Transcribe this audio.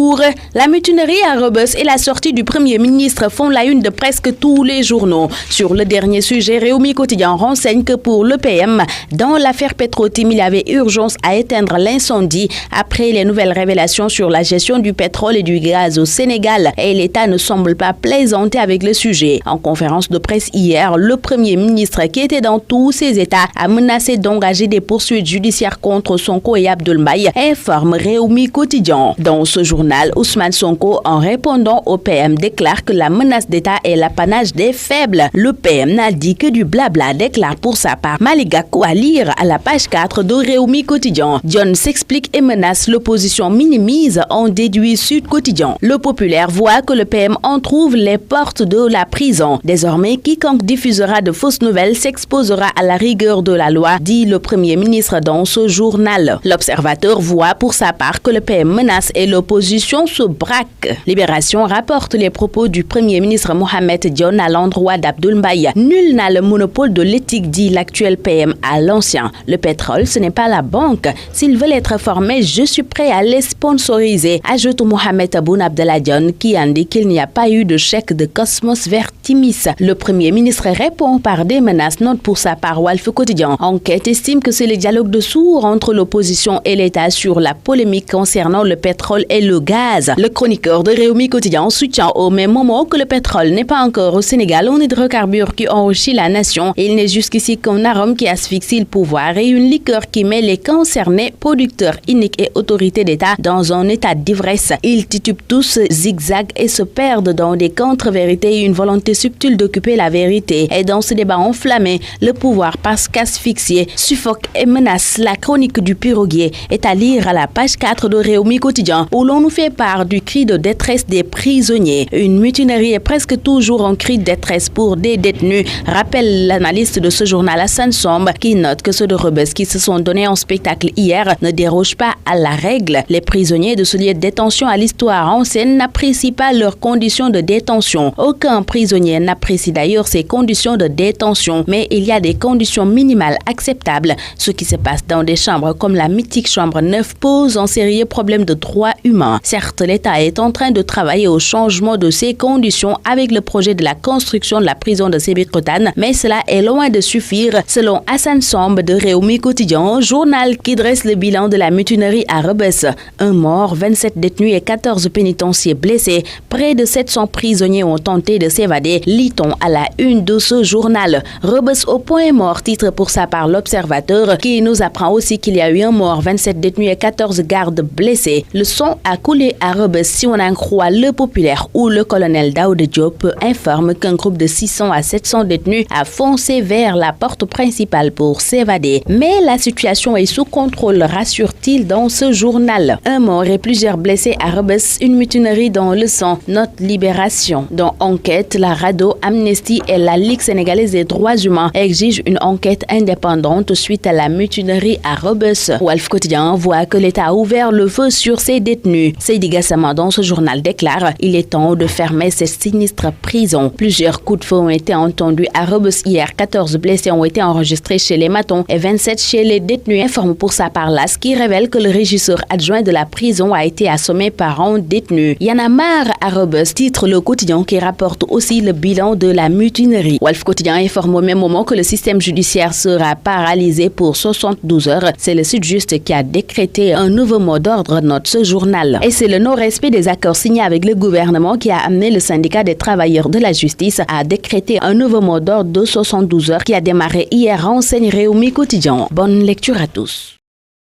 jour. La mutinerie à Rebeuss et la sortie du Premier ministre font la une de presque tous les journaux. Sur le dernier sujet, Rewmi Quotidien renseigne que pour le PM, dans l'affaire Petro-Tim, il y avait urgence à éteindre l'incendie après les nouvelles révélations sur la gestion du pétrole et du gaz au Sénégal. Et l'État ne semble pas plaisanter avec le sujet. En conférence de presse hier, le Premier ministre, qui était dans tous ses états, a menacé d'engager des poursuites judiciaires contre Sonko et Abdoul Mbaye, informe Rewmi Quotidien. Dans ce journal, Ousmane Sonko, en répondant au PM, déclare que la menace d'État est l'apanage des faibles. Le PM n'a dit que du blabla, déclare pour sa part Malick Gakou, à lire à la page 4 de Rewmi Quotidien. John s'explique et menace, l'opposition minimise, en déduit Sud Quotidien. Le Populaire voit que le PM entrouvre les portes de la prison. Désormais, quiconque diffusera de fausses nouvelles s'exposera à la rigueur de la loi, dit le Premier ministre dans ce journal. L'Observateur voit pour sa part que le PM menace et l'opposition se braque. Libération rapporte les propos du Premier ministre Mohamed Dionne à l'endroit d'Abdoul Mbaye. Nul n'a le monopole de l'éthique, dit l'actuel PM à l'ancien. Le pétrole, ce n'est pas la banque. S'ils veulent être formés, je suis prêt à les sponsoriser, ajoute Mohamed Boun Abdallah Dionne, qui indique qu'il n'y a pas eu de chèque de Cosmos vers Timis. Le Premier ministre répond par des menaces, note pour sa part Walf Quotidien. Enquête estime que c'est le dialogue de sourds entre l'opposition et l'État sur la polémique concernant le pétrole et le gaz. Le chroniqueur de Rewmi Quotidien soutient au même moment que le pétrole n'est pas encore au Sénégal un hydrocarbure qui enrichit la nation. Il n'est jusqu'ici qu'un arôme qui asphyxie le pouvoir et une liqueur qui met les concernés, producteurs uniques et autorités d'État, dans un état d'ivresse. Ils titubent tous, zigzag et se perdent dans des contre-vérités et une volonté subtile d'occuper la vérité. Et dans ce débat enflammé, le pouvoir, parce qu'asphyxié, suffoque et menace. La chronique du piroguier est à lire à la page 4 de Rewmi Quotidien, où l'on nous fait part du cri de détresse des prisonniers. Une mutinerie est presque toujours un cri de détresse pour des détenus, rappelle l'analyste de ce journal Hassan Somb, qui note que ceux de Rebeuss qui se sont donnés en spectacle hier ne dérogent pas à la règle. Les prisonniers de ce lieu de détention à l'histoire ancienne n'apprécient pas leurs conditions de détention. Aucun prisonnier n'apprécie d'ailleurs ces conditions de détention, mais il y a des conditions minimales acceptables. Ce qui se passe dans des chambres comme la mythique chambre 9 pose un sérieux problème de droits humains. Certes, l'État est en train de travailler au changement de ces conditions avec le projet de la construction de la prison de Sébikotane, mais cela est loin de suffire, selon Hassan Somb de Rewmi Quotidien, journal qui dresse le bilan de la mutinerie à Rebeuss. Un mort, 27 détenus et 14 pénitenciers blessés. Près de 700 prisonniers ont tenté de s'évader, lit-on à la une de ce journal. Rebeuss au point mort, titre pour sa part l'Observateur, qui nous apprend aussi qu'il y a eu un mort, 27 détenus et 14 gardes blessés. Le sang a coulé à Rebeuss si on en croit le Populaire, où le colonel Daoud Diop informe qu'un groupe de 600 à 700 détenus a foncé vers la porte principale pour s'évader. Mais la situation est sous contrôle, rassure-t-il dans ce journal. Un mort et plusieurs blessés à Rebeuss, une mutinerie dans le sang, note Libération. Dans Enquête, la RADDHO, Amnesty et la Ligue sénégalaise des droits humains exigent une enquête indépendante suite à la mutinerie à Rebeuss. Walf Quotidien voit que l'État a ouvert le feu sur ses détenus. Seydi Gassama dans ce journal déclare « Il est temps de fermer ces sinistres prisons ». Plusieurs coups de feu ont été entendus à Rebeuss hier. 14 blessés ont été enregistrés chez les matons et 27 chez les détenus, informe pour sa part l'AS, qui révèle que le régisseur adjoint de la prison a été assommé par un détenu. Y en a marre à Rebeuss, titre le quotidien qui rapporte aussi le bilan de la mutinerie. Walf Quotidien informe au même moment que le système judiciaire sera paralysé pour 72 heures. C'est le Sud-Just qui a décrété un nouveau mot d'ordre, note ce journal. Et c'est le non-respect des accords signés avec le gouvernement qui a amené le syndicat des travailleurs de la justice à décréter un nouveau mot d'ordre de 72 heures qui a démarré hier, enseigne Rewmi Quotidien. Bonne lecture à tous.